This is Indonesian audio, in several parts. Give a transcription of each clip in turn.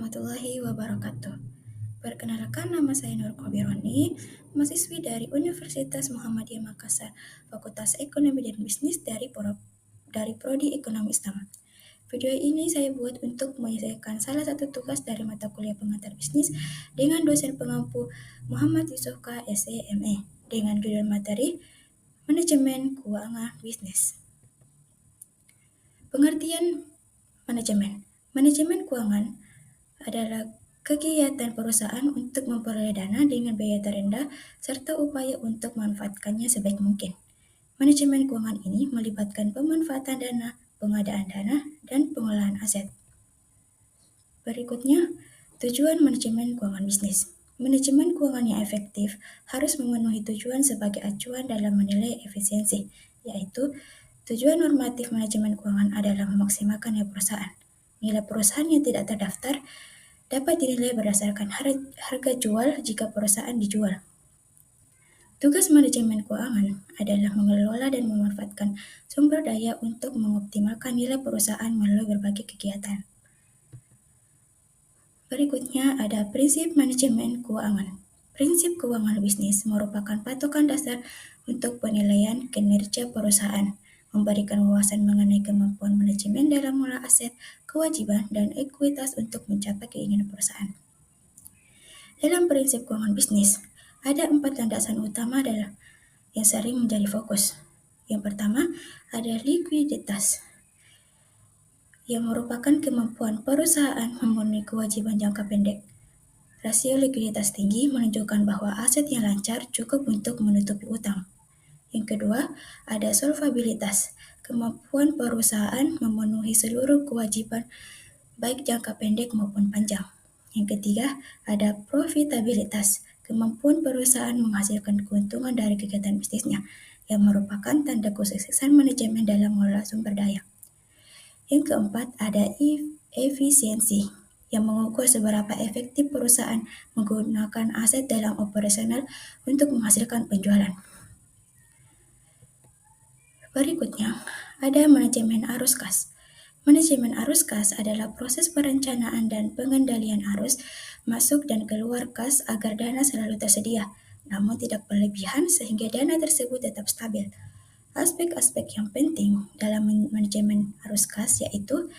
warahmatullahi wabarakatuh. Perkenalkan, nama saya Nur Kobironi, mahasiswi dari Universitas Muhammadiyah Makassar, Fakultas Ekonomi dan Bisnis dari Prodi Ekonomi Islam. Video ini saya buat untuk menyelesaikan salah satu tugas dari mata kuliah pengantar bisnis dengan dosen pengampu Muhammad Yusuf K. SEME dengan judul materi Manajemen Keuangan Bisnis. Pengertian manajemen. Manajemen keuangan adalah kegiatan perusahaan untuk memperoleh dana dengan biaya terendah serta upaya untuk memanfaatkannya sebaik mungkin. Manajemen keuangan ini melibatkan pemanfaatan dana, pengadaan dana, dan pengelolaan aset. Berikutnya, tujuan manajemen keuangan bisnis. Manajemen keuangan yang efektif harus memenuhi tujuan sebagai acuan dalam menilai efisiensi, yaitu tujuan normatif manajemen keuangan adalah memaksimalkan nilai perusahaan. Nilai perusahaan yang tidak terdaftar dapat dinilai berdasarkan harga jual jika perusahaan dijual. Tugas manajemen keuangan adalah mengelola dan memanfaatkan sumber daya untuk mengoptimalkan nilai perusahaan melalui berbagai kegiatan. Berikutnya ada prinsip manajemen keuangan. Prinsip keuangan bisnis merupakan patokan dasar untuk penilaian kinerja perusahaan, memberikan wawasan mengenai kemampuan manajemen dalam mengelola aset, kewajiban, dan ekuitas untuk mencapai keinginan perusahaan. Dalam prinsip keuangan bisnis, ada 4 landasan utama yang sering menjadi fokus. Yang pertama, ada likuiditas, yang merupakan kemampuan perusahaan memenuhi kewajiban jangka pendek. Rasio likuiditas tinggi menunjukkan bahwa aset yang lancar cukup untuk menutupi utang. Yang kedua, ada solvabilitas, kemampuan perusahaan memenuhi seluruh kewajiban baik jangka pendek maupun panjang. Yang ketiga, ada profitabilitas, kemampuan perusahaan menghasilkan keuntungan dari kegiatan bisnisnya, yang merupakan tanda kesuksesan manajemen dalam mengelola sumber daya. Yang keempat, ada efisiensi, yang mengukur seberapa efektif perusahaan menggunakan aset dalam operasional untuk menghasilkan penjualan. Berikutnya, ada manajemen arus kas. Manajemen arus kas adalah proses perencanaan dan pengendalian arus masuk dan keluar kas agar dana selalu tersedia, namun tidak berlebihan sehingga dana tersebut tetap stabil. Aspek-aspek yang penting dalam manajemen arus kas yaitu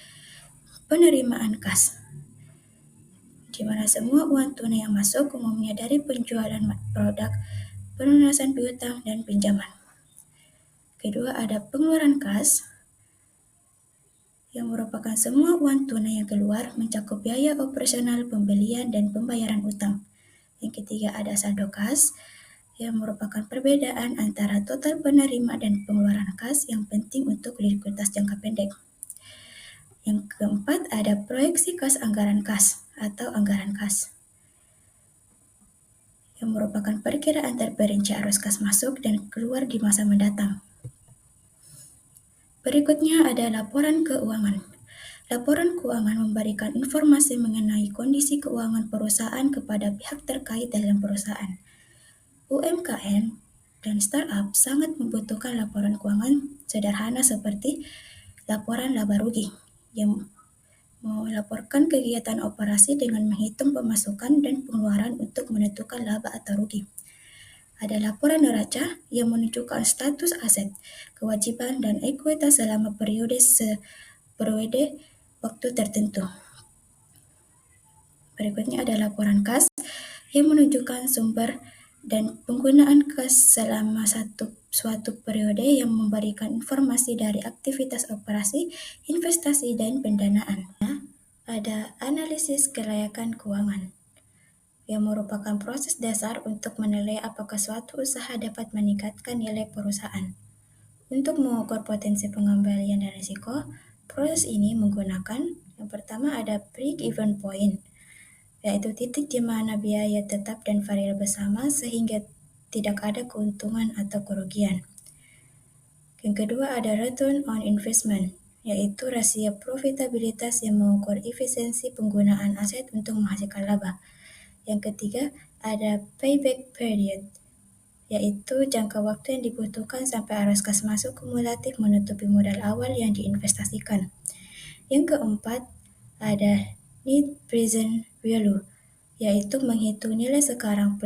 penerimaan kas, di mana semua uang tunai yang masuk umumnya dari penjualan produk, pelunasan piutang, dan pinjaman. Kedua, ada pengeluaran kas, yang merupakan semua uang tunai yang keluar mencakup biaya operasional, pembelian, dan pembayaran utang. Yang ketiga, ada saldo kas, yang merupakan perbedaan antara total penerima dan pengeluaran kas yang penting untuk likuiditas jangka pendek. Yang keempat, ada proyeksi kas anggaran kas atau anggaran kas, yang merupakan perkiraan terperinci arus kas masuk dan keluar di masa mendatang. Berikutnya ada laporan keuangan. Laporan keuangan memberikan informasi mengenai kondisi keuangan perusahaan kepada pihak terkait dalam perusahaan. UMKM dan startup sangat membutuhkan laporan keuangan sederhana seperti laporan laba rugi, yang melaporkan kegiatan operasi dengan menghitung pemasukan dan pengeluaran untuk menentukan laba atau rugi. Ada laporan neraca yang menunjukkan status aset, kewajiban, dan ekuitas selama periode waktu tertentu. Berikutnya ada laporan kas yang menunjukkan sumber dan penggunaan kas selama suatu periode yang memberikan informasi dari aktivitas operasi, investasi, dan pendanaan. Ada analisis kelayakan keuangan, yang merupakan proses dasar untuk menilai apakah suatu usaha dapat meningkatkan nilai perusahaan. Untuk mengukur potensi pengembalian dan risiko, proses ini menggunakan yang pertama ada break-even point, yaitu titik di mana biaya tetap dan variabel sama sehingga tidak ada keuntungan atau kerugian. Yang kedua ada return on investment, yaitu rasio profitabilitas yang mengukur efisiensi penggunaan aset untuk menghasilkan laba. Yang ketiga, ada payback period, yaitu jangka waktu yang dibutuhkan sampai arus kas masuk kumulatif menutupi modal awal yang diinvestasikan. Yang keempat, ada Net present value, yaitu menghitung nilai sekarang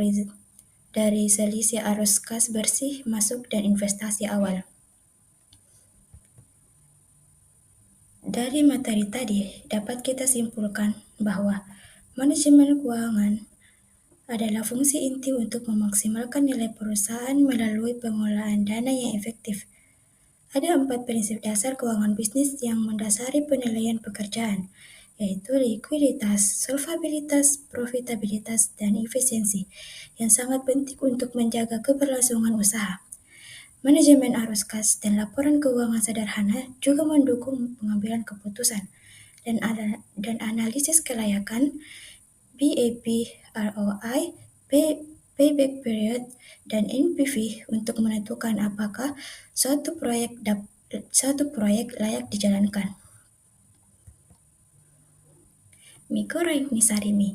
dari selisih arus kas bersih masuk dan investasi awal. Dari materi tadi, dapat kita simpulkan bahwa manajemen keuangan adalah fungsi inti untuk memaksimalkan nilai perusahaan melalui pengolahan dana yang efektif. Ada 4 prinsip dasar keuangan bisnis yang mendasari penilaian pekerjaan, yaitu likuiditas, solvabilitas, profitabilitas, dan efisiensi, yang sangat penting untuk menjaga keberlangsungan usaha. Manajemen arus kas dan laporan keuangan sederhana juga mendukung pengambilan keputusan dan analisis kelayakan BAP, ROI, payback period, dan NPV untuk menentukan apakah suatu proyek layak dijalankan. Misarimi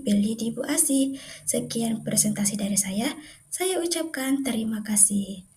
beli di Bu Asi. Sekian presentasi dari saya ucapkan terima kasih.